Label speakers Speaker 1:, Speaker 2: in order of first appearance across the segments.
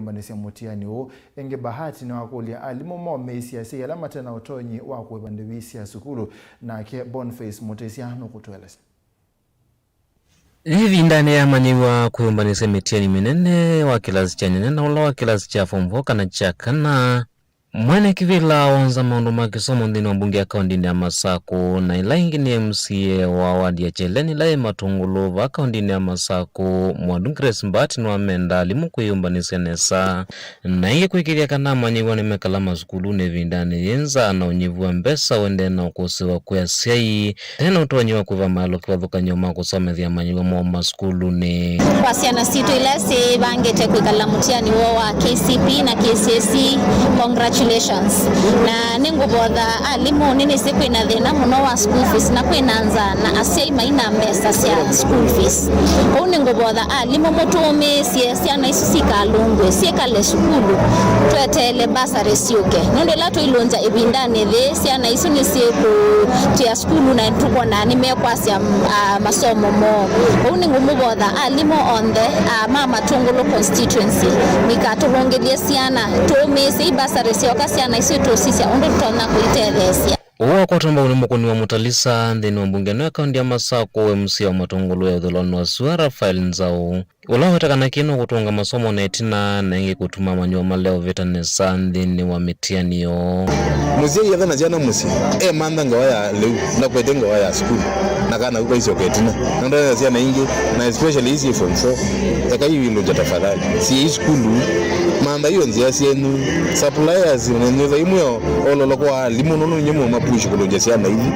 Speaker 1: Mbanisia mutiani o enge bahati na wakulia alimu momesi ya siya lama tena utonyi wako ibandewisi ya sukulu na ke Boniface Mutesia no kutueleza.
Speaker 2: Hivi ndani ya manyiwa kuyumbanisa mitiani minene wa kilasi cha nene na ula wa kilasi cha form 4 kana chakana mwene kivila wanza maundu makisomo ndini wa bunge ya kaundini ya Masako na ila ingini MCA wa wadi ya Cheleni la Matungulu wa kaundini ya Masako Mwadungres Mbati na wamenda alimu kuyumbanisa nesa na inge kuikiria kana manyiwa ni mekalama skulu nevindani yenza na unyivu mbesa wende na ukosewa kuya siai tena utowanyiwa kuva malo kwa dhuka nyoma kusome dhia manyiwa mwoma skulu ni
Speaker 3: wasiana situ ilasi bangete kuikalamutiani wa KCP na KCSE. Congratulations. Na ningubodha alimu nini siku inathina muno wa school fees na kwinanza na asiai maina mbesa sia school fees. Kou ningubodha alimu mutume siana isu sika lungwe sieka le skulu tuetele basa resiuke nundo lato ilonja ibindani the siana isu nisiku tia skulu na ntuko na nimekwa sia masomo mo. Kou ningubodha alimu on the mama Tungulu constituency nikatulongelia siana tume si basa resiuke kasiana isi tosisia ondo tona kuitethesia
Speaker 2: uwa kwa tamba ulimukuni wa mutalisa ndeni wa mbunge na kaundi ya Masako MCA wa Matungulu ya udhulonu wa Suwa Rafael Nzau ulawe takana kino kutunga masomo na itina na ingi kutuma manyo maleo vita nesa ndeni wa mitianiyo
Speaker 4: muzie ya dhana jana musi manda nga waya leu na kwete nga waya school na kana uko isi oketina na ndana zia na ingi na especially isi form 4 eka hiwi ilo jatafadhali si hii skulu manda hiyo nzia sienu suppliers uneneza imuyo ololo kwa limu nono nyumu mapushi kulonja siana hivi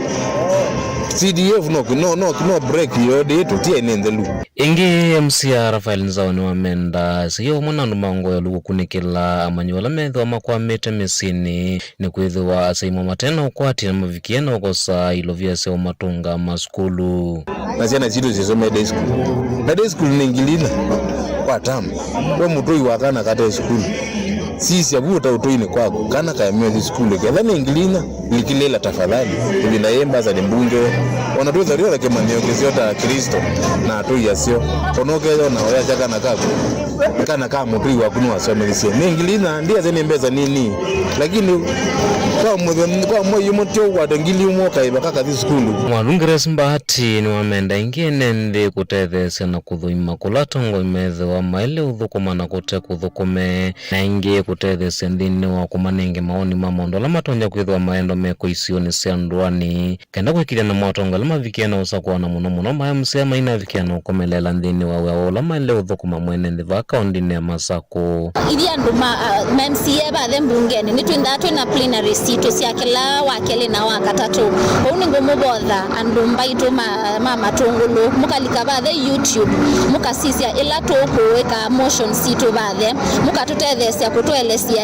Speaker 4: CDF no break yode tutie nendelu
Speaker 2: ingi MCA Rafael Nzau ni wamenda siyo mwanandu mango ya lugu kunikila amanyola medho ama kwa mete mesini ni kuithiwa saimo matena ukwati na mavikiena wakosa ilovia seo matunga maskulu
Speaker 4: na siana zidu zizo mede school ningilina kwa tamu kwa mutoi wakana kata skulu sisi abuta utoini kwako kana kayamia skulu kwa dhani ingilina likilela tafadhali ibinda yemba za mbunge wanatuza rio la kemaniokezio yota Kristo na atoi yasio onokezo na oya chaka na kako kana kama mutoi wakunu wasomelisie ingilina ndia zene mbeza nini lakini kwa moyo motio wadangili umoka ibakaka zi skulu
Speaker 2: Mwadungres Mbati ni wamenda ingine ndi kutethese na kudhuima kulatongo imeze wa maile udhukuma na kute kudhukume na ingie kutethese ndini wa kumanenge maoni mamondo lama tonja kuidhwa maendo meko isioni sianduani kenda kuikiria na mwatonga lama vikiena usakuwa na muno MCA maina vikiena ukomelela ndini wa lama ile udhukuma mwene ndi vaka ondini ya Masako
Speaker 3: ili anduma MCA baadhe mbungeni nituindatu na plenary sito siakela wakele na wakatatu uningo mubodha andumba itu mama Tungulu mukalika baadhe YouTube mukasisia ila toko weka motion sito baadhe mukatutethesia kutuelesia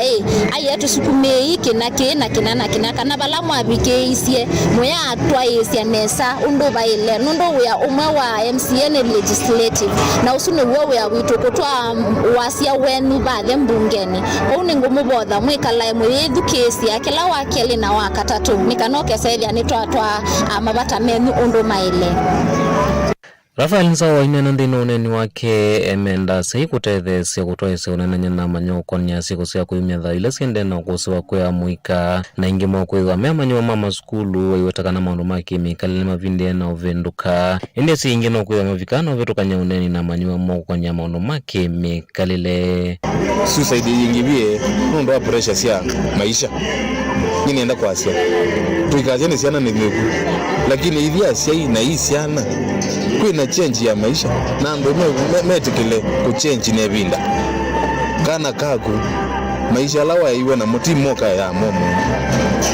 Speaker 3: ayetu sukumei kinaka na balamu abike isie moya atwa isia nesa unduba ile nundo ya umwe wa MCA ne legislative na usune wewe ya witu kutwa wasia wenu baadhe mbungeni uningo mubodha mwikala mwedukesia kila wakele na wakatatu nikanoke saidi anitwa mabata menu undo maile
Speaker 2: Rafael Nzau wa inena ndino uneni wake emenda sei kutethesia kutoese unenanya na manyoko nyasi kusia kuimedha ile siende na kusiwa kuya muika na ingi mwakuiwa mea manyo mama skulu wa iwetaka na maundu maki mikali mavinde na uvenduka indi si ingi na kuiwa mavikana uvetuka nya uneni na manyo mwako nya maundu maki mikalile
Speaker 4: suicide yingibie nundo wa pressure siya maisha nini enda kwa asia tuikazeni siana nimeku lakini hivi asia na hii siana kuina change ya maisha na ndo metikile kuchange nebinda kana kaku maisha lawa iwe na muti moka ya momo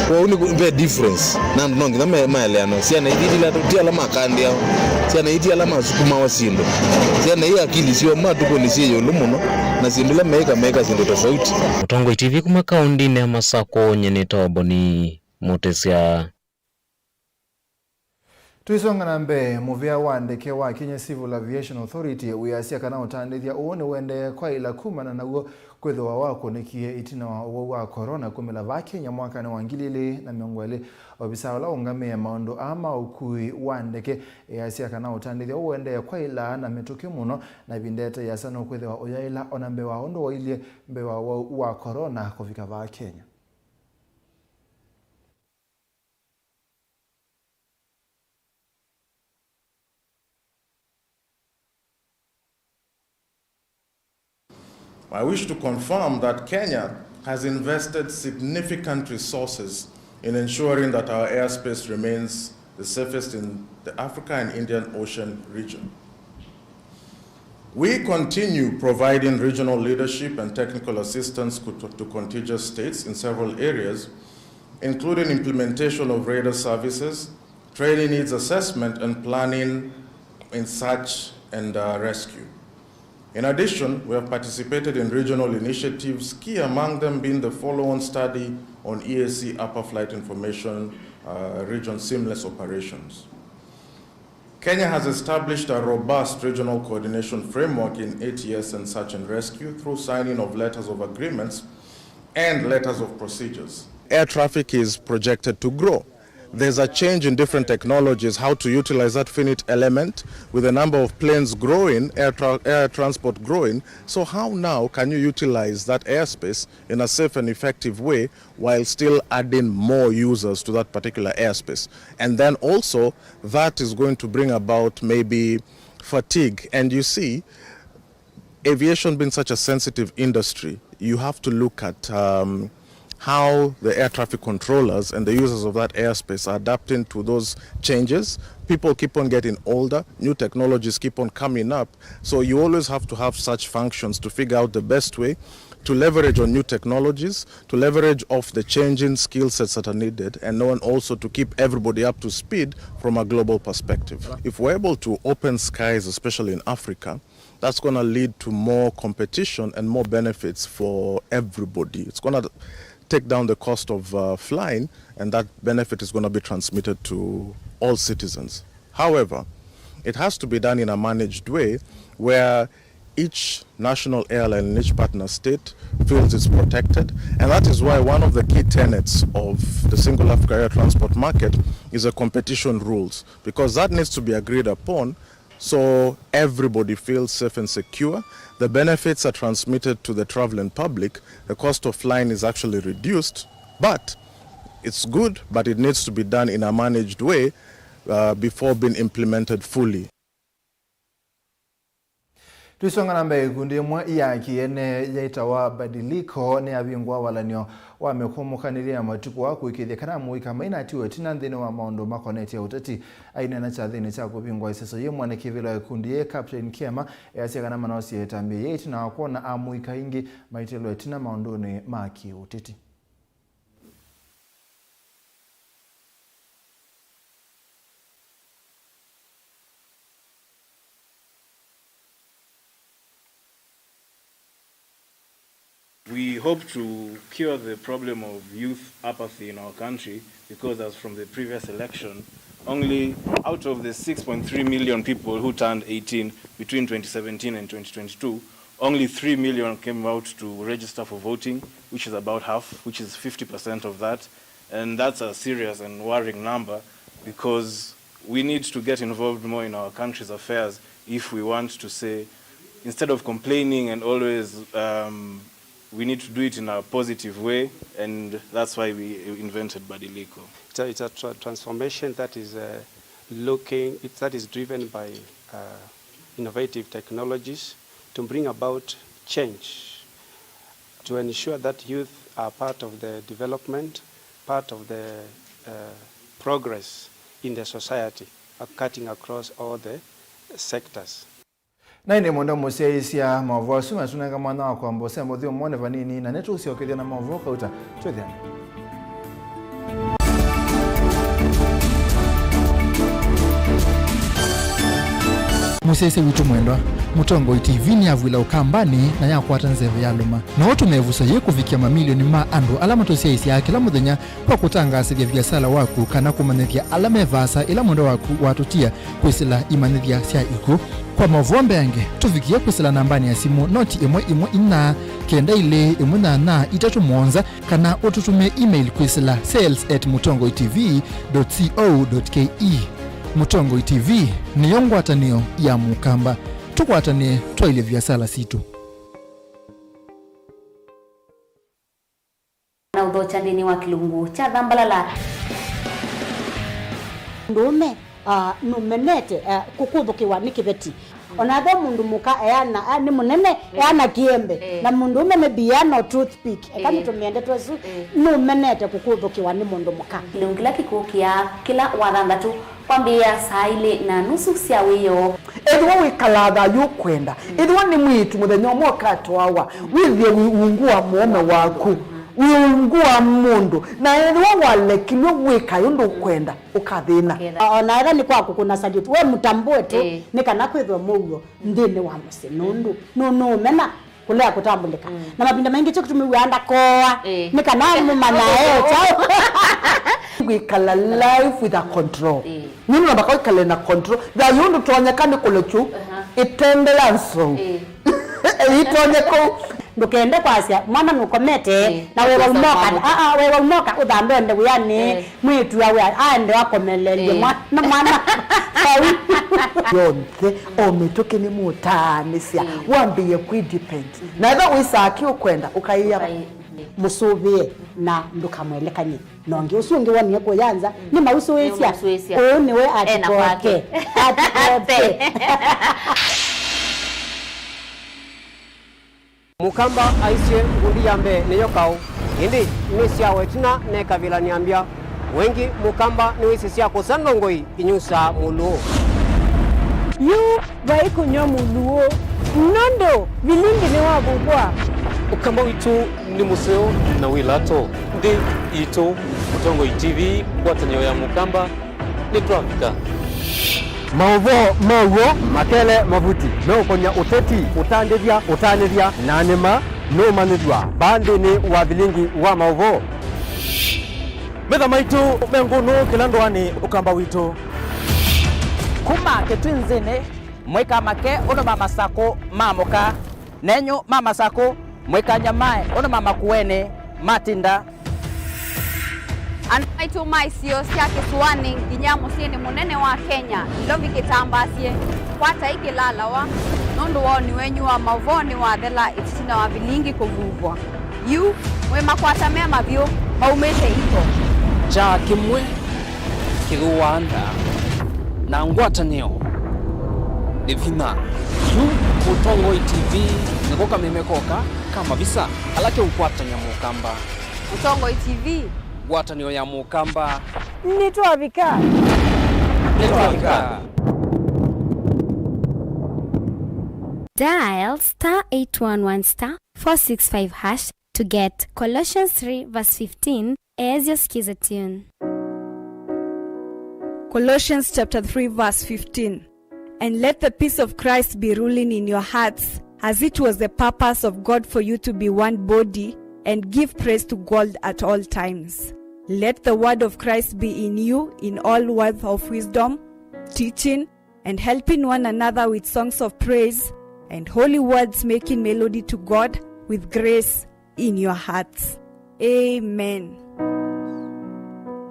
Speaker 4: kwa uni be difference na ndo nongi na maeleano siana ididi la tutia la makandi yao siana ididi la masukuma wasindo siana hii akili sio matuko ni sio lumuno na sindula meka sindo tofauti
Speaker 2: Mutongo TV kuma kaundini ya Masako nyeneta waboni Mutesia
Speaker 1: Tuisonga na mbe muvia wa ndeke wa Kenya Civil Aviation Authority wiasia kana utandithia uone wende kwa ila kumana naguo kwithwa wako nikie itina wa corona kumela va Kenya mwaka na wangilile na miongoele obisa wala ungamea maondo ama ukui wa ndeke yasia kana utandithia uende kwa ila na metoke muno na bindeta yasano kwithwa oyaila ona mbe wa ondo wa ile mbe wa corona kufika va Kenya.
Speaker 5: I wish to confirm that Kenya has invested significant resources in ensuring that our airspace remains the safest in the Africa and Indian Ocean region. We continue providing regional leadership and technical assistance to contiguous states in several areas, including implementation of radar services, training needs assessment, and planning in search and rescue. In addition, we have participated in regional initiatives, key among them being the follow-on study on EAC Upper Flight Information Region Seamless Operations. Kenya has established a robust regional coordination framework in ATS and search and rescue through signing of letters of agreements and letters of procedures. Air traffic is projected to grow. There's a change in different technologies, how to utilize that finite element with the number of planes growing, air transport growing. So how now can you utilize that airspace in a safe and effective way while still adding more users to that particular airspace? And then also that is going to bring about maybe fatigue. And you see, aviation being such a sensitive industry, you have to look at how the air traffic controllers and the users of that airspace are adapting to those changes. People keep on getting older, new technologies keep on coming up, so you always have to have such functions to figure out the best way to leverage on new technologies, to leverage off the changing skill sets that are needed, and also to keep everybody up to speed from a global perspective. If we're able to open skies, especially in Africa, that's going to lead to more competition and more benefits for everybody. It's going to take down the cost of flying, and that benefit is going to be transmitted to all citizens. However, it has to be done in a managed way where each national airline in each partner state feels it's protected, and that is why one of the key tenets of the single Africa air transport market is a competition rules, because that needs to be agreed upon so everybody feels safe and secure. The benefits are transmitted to the traveling public. The cost of flying is actually reduced, but it's good, but it needs to be done in a managed way before being implemented fully.
Speaker 1: Tuisonga na mbe gundi mwa iyaki ene yaitawa badiliko ne abingwa walanyo wamekumukanira matuku wako ikithekana muika maina tiwe tina nthini wa maondo makoneti ya utati aina na chathini cha kubingwa iseso ye mwana kivila kundi ye Captain Kema yasia na manosi yetambi ye tina wakona amuika ingi maitelo tina maondo ni maki utiti.
Speaker 6: We hope to cure the problem of youth apathy in our country, because as from the previous election, only out of the 6.3 million people who turned 18 between 2017 and 2022, only 3 million came out to register for voting, which is about half, which is 50% of that. And that's a serious and worrying number, because we need to get involved more in our country's affairs if we want to say, instead of complaining and always we need to do it in a positive way, and that's why we invented Badiliko.
Speaker 7: It's a transformation that is that is driven by innovative technologies to bring about change, to ensure that youth are part of the development, part of the progress in the society, cutting across all the sectors.
Speaker 1: Naine mwenda museisia Mauvoo suma tunanga mwana wa kwa mbose mbodhio mwone vanini na netu usiokidhia na Mauvoo kauta chwedhiani. musese witu mwendwa Mutongo TV ni avwila ukambani na yakwata nzeve ya luma na tumevusa ye kufikia mamilioni ma andu alama tosiaisi ya kila muthenya kwa kutangasithia biasala waku kana kumanithia alama evasa ila mwendo waku watutia kwisila imanithia sia iku kwa mavombe yange tufikia kwisila nambani ya simu noti imwe ina kenda ile na itatu mwonza kana ututume email kwisila sales@mutongotv.co.ke. Mutongo TV ni yongwatanio ya mukamba tukwatane twaile biasala situ
Speaker 8: na udhocha ndini wa kilungu cha dhambalala ndume numenete kukudhukiwa nikibeti onatho mundu muka eana ni munene eana kiembe na mundu umeme biano toothpick kama tumiende twesu numenete kukudhukiwa ni mundu muka
Speaker 9: lungila kikukia kila wathandatu kwambia saile na nusu cia wiyo
Speaker 10: edwa wikalatha yukwenda edwa ni mwitu muthenya mwoka twawa withie wiungua muome waku wiungua mundu na edwa walekilwe wika yundu kwenda ukathina
Speaker 8: ona era ni kwaku kuna salute we mutambue tu ni kana kwithwa mugo ndini wa musinundu no mena kulea kutambulika na mabinda mengi cyo kutumiwanda koa ni kana mumana chao
Speaker 10: wikala life with a control nini nabako ikale na control da yundu tuonyekane kulechu itendela nso itonyeko
Speaker 8: ndukende kwasia mwana nukomete na wewe umoka wewe umoka udambende uyani mwitu yawe ande wakomelele mwana
Speaker 10: yonke ometoke ni mutanisia wambie kudepend na ndo wisaki ukwenda ukaiya
Speaker 8: musubie na ndukamwelekanye nonge usunge wani ko yanza ni mausuesia ni we atikoke
Speaker 11: mukamba aisye ngundi yambe niyo kau indi nisya wetina ne kabila niambia wengi mukamba ni wisisya kusandongoi inyusa muluo
Speaker 12: yu vaikunyo muluo nondo Vilingi ni wabugwa
Speaker 13: ukamba witu ni museo na wilato ndi ito Mutongo TV kwatanyo ya mukamba ni Afrika
Speaker 11: Mauvoo makele mavuti no konya uteti utandithia nanima no manithwa bandi ni wa Vilingi wa Mauvoo
Speaker 14: metha maitu mengunu kilandwani ukamba witu
Speaker 15: kuma ketwinzini mwika make ono mama sako mamoka nenyo mama sako mwika nyamae ono mama kuene matinda
Speaker 16: anaitu maisio siake suwani nginyamo sieni munene wa Kenya lovi kitambasie kwata ikilalawa nundu wao ni wenyu wa Mauvoo ni wathela itina wa Vilingi kuvuvwa yu mwema kwata mema vyo maumete ito
Speaker 17: cha kimwe kiruanda na ngwatanio divina yu Mutongo TV nikoka memekoka kama visa alake ukwatanya mukamba
Speaker 16: Mutongo TV
Speaker 17: watanio ya mukamba
Speaker 12: nitwavika
Speaker 18: Dial *811*465# to get Colossians 3:15 as your skiza tune.
Speaker 12: Colossians chapter 3 verse 15. And let the peace of Christ be ruling in your hearts, as it was the purpose of God for you to be one body and give praise to God at all times. Let the word of Christ be in you in all words of wisdom, teaching and helping one another with songs of praise and holy words, making melody to God with grace in your hearts. Amen.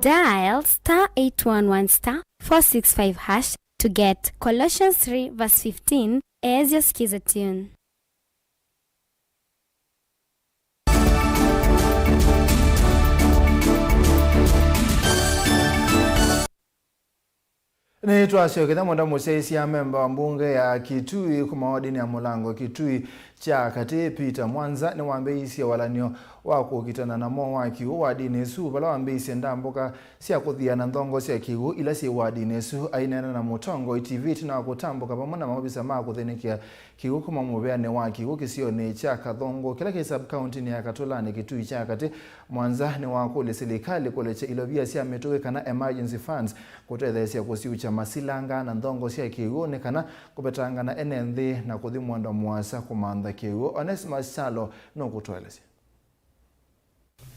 Speaker 18: Dial *811*465# to get Colossians 3:15 as your skiza tune.
Speaker 1: Ni twasio kitha mwenda museisi ya memba wa mbunge ya Kitui kuma wadini ya Mulango Kitui cha kati Peter Mwanza ni wambeisi walanio wako kitana na mo wakiu wadinesu bala wambeisi ndamboka sia kuthiana ndongo sia kigu ila si wadinesu ainena na mutongo TV tina kutamboka pamona mabisa makuthenikia kigu kuma mubeane wakiu kisio ni cha kathongo kila ke sub county ni akatolani kitu cha kati Mwanza ni wako le serikali koleche ilovia sia metowe kana emergency funds kutethesia kusiucha masilanga na ndongo sia kigu ne kana kupetanga na NND na kuthimwanda mwasa kumanda kigu Onesmus Chalo no kutweleza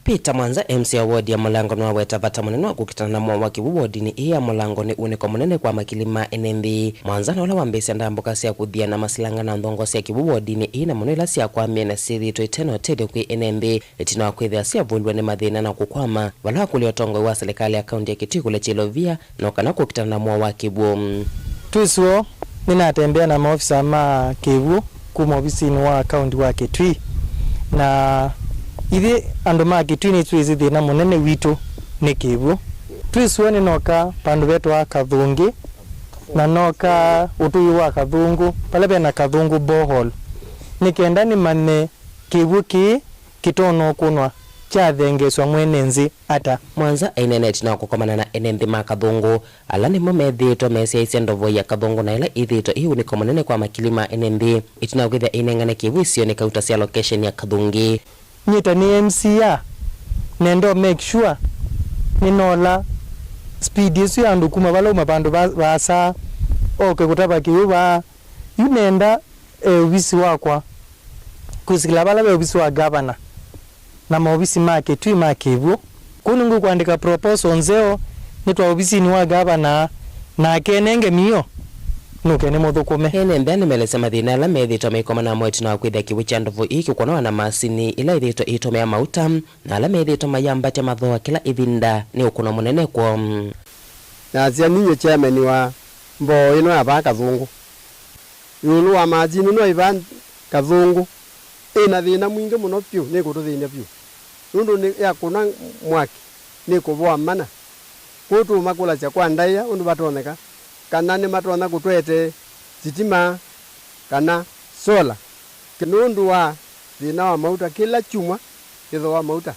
Speaker 19: Peter Mwanza MC award ya mulango no weta bata munene wa kukitana na mwa wakibu ward ni iya mulango ni uniko munene kwa makilima NND Mwanza na wala wambesi ndamboka sia kuthia na masilanga na ndongo sia kibu ward ni ina munela sia kwa miena siri to iteno tede kwi NND etina wakwithia sia vulwa ni mathina na kukwama wala kuliotongo wa serikali ya kaunti ya Kitui kule Chilovia na kana kukitana na mwa wakibu
Speaker 20: tusuo ninatembea na maofisa ma Kivu kuma ofisini wa kaunti wa Kitui na ithi andu ma Kitui ni tuizi thina munene witu ni Kivu tuisuo ni noka pandu betu wa Kathungi na noka utui wa Kathungu pale bena Kathungu borehole nikenda ni mane Kivu kitono kunwa cha thengeswa mwenenzi ata
Speaker 19: Mwanza ainenet na kukomana na NND ma Kathungu alani momethito mesia isendovo ya Kathungu na ila ithito hiu ni komanene kwa makilima NND itina kwithia inengane Kivu isio ni kauta sia location ya Kathungi
Speaker 20: nyita ni MCA nendo make sure ninola speed isu ya ndukuma balo mabandu basa kutaba kiuba yunenda ofisi wakwa kusikila bala ofisi wa governor na maofisi make tui makivu kuningu kuandika proposal nzeo nitwa ofisi ni wa governor na kenenge mio nuke ni muthukume
Speaker 19: ene mbani melese mathina la methito meikoma na mwetu na kwithia kiwu cha ndovu iki kuonawa na masini ila ithito itomea mauta na ala methito mayambate mathoa kila ivinda ni ukuna munene kwa
Speaker 21: na zia ninyo chairman wa mbo ino aba Kathungu yulu wa majini no ivan Kathungu ina thina mwingi muno pyu ni kututhina pyu nundu ni ya kuna mwaki ni kuboa mana kutu makula cha kwa ndaia undu batoneka kana ni matona kutwete sitima kana sola kinundu wa thina wa mauta kila chuma kitho wa mauta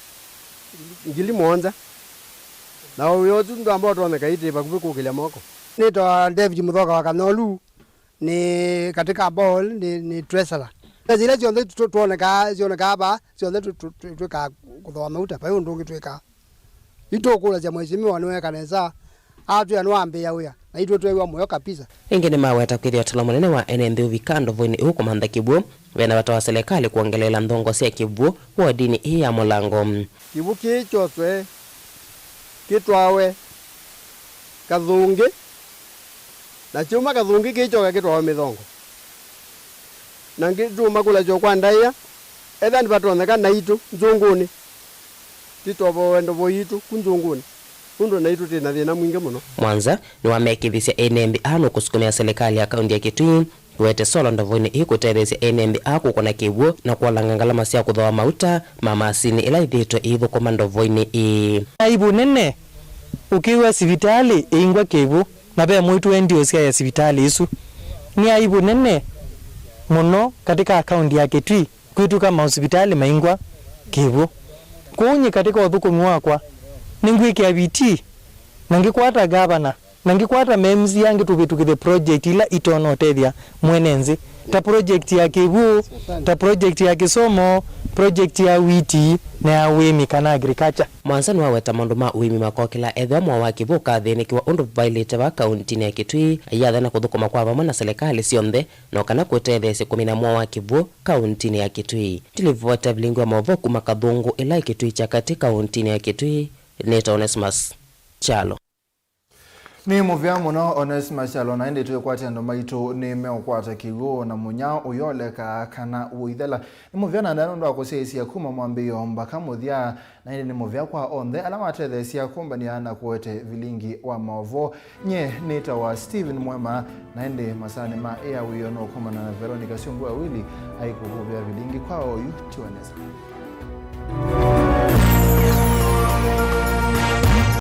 Speaker 21: ngili monza na uyo tundu ambao toneka ite bakubi kukile moko
Speaker 22: nito David Muthoka wa Kanolu ni katika ball ni treasurer zile zionde tuoneka ba zionde tweka kuthoa mauta pa undu ngitweka itokula cha mheshimiwa niwe kaneza atu anwambia uya na itwe twewa moyo kabisa
Speaker 19: ingine maweta kwithia tula munene wa NND uvikando voini huko manda Kibu vena watu wa serikali kuongelela ndongo sia Kibu wa dini hii ya mulango
Speaker 21: Kibu kichotwe kitwawe Kathungi na chuma Kathungi kichoka kitwawe mithongo na ngituma kula jo kwa ndaia etha ni batoneka na itu nzunguni titobo wendo boitu kunzunguni undo na itu tena thina mwingi muno
Speaker 19: Mwanza ni wamekithisia NND ano kusukumia serikali ya kaunti ya Kitui wete solo ndovoni ikutethesia NND ako kuna Kiwu na kualangangala masia kuthoa mauta mamasini ila ithito ivo kwa mandovoini
Speaker 20: aibu nene ukiwa sivitali ingwa Kiwu na be mwitu endio sia ya sivitali isu ni aibu nene muno katika akaunti ya Kitui kwitu kama hospitali maingwa Kiwu kunyi katika uthukumi wakwa ningwikia biti nangikwata governor nangikwata MEMS yangi tubitukithe project ila itono tethia mwenenzi ta project ya Kivu ta project ya Kisomo project ya witi na ya wimi kana agriculture
Speaker 19: Mwanza ni waweta mandu ma uimi makokila etha mwa wa Kivu kathinikiwa undu violate wa kaunti ya Kitui ayathana kuthukuma kwa vamwe na serikali sionthe no kana kutethesia kumina mwa wa Kivu kaunti ya Kitui tilivota Vilingi wa Mauvoo kuma Kathungu ila Kitui cha katika kaunti ya Kitui Neta Onesmus Chalo
Speaker 1: ni muvya muno Onesmus Chalo na indi tukwata ndo maitu ni meokwata Kigu na munya uyoleka kana uithela ni muvya na ndo akosesia kuma mwambio mbaka muthia na indi ni muvya kwa onthe alama atethesia kumba ni ana kuwete Vilingi wa Mauvoo nye Neta wa Steven Mwema na indi masani ma ea uyono kuma na Veronica Siongo awili haikuhuvya Vilingi kwa oyu tuaneza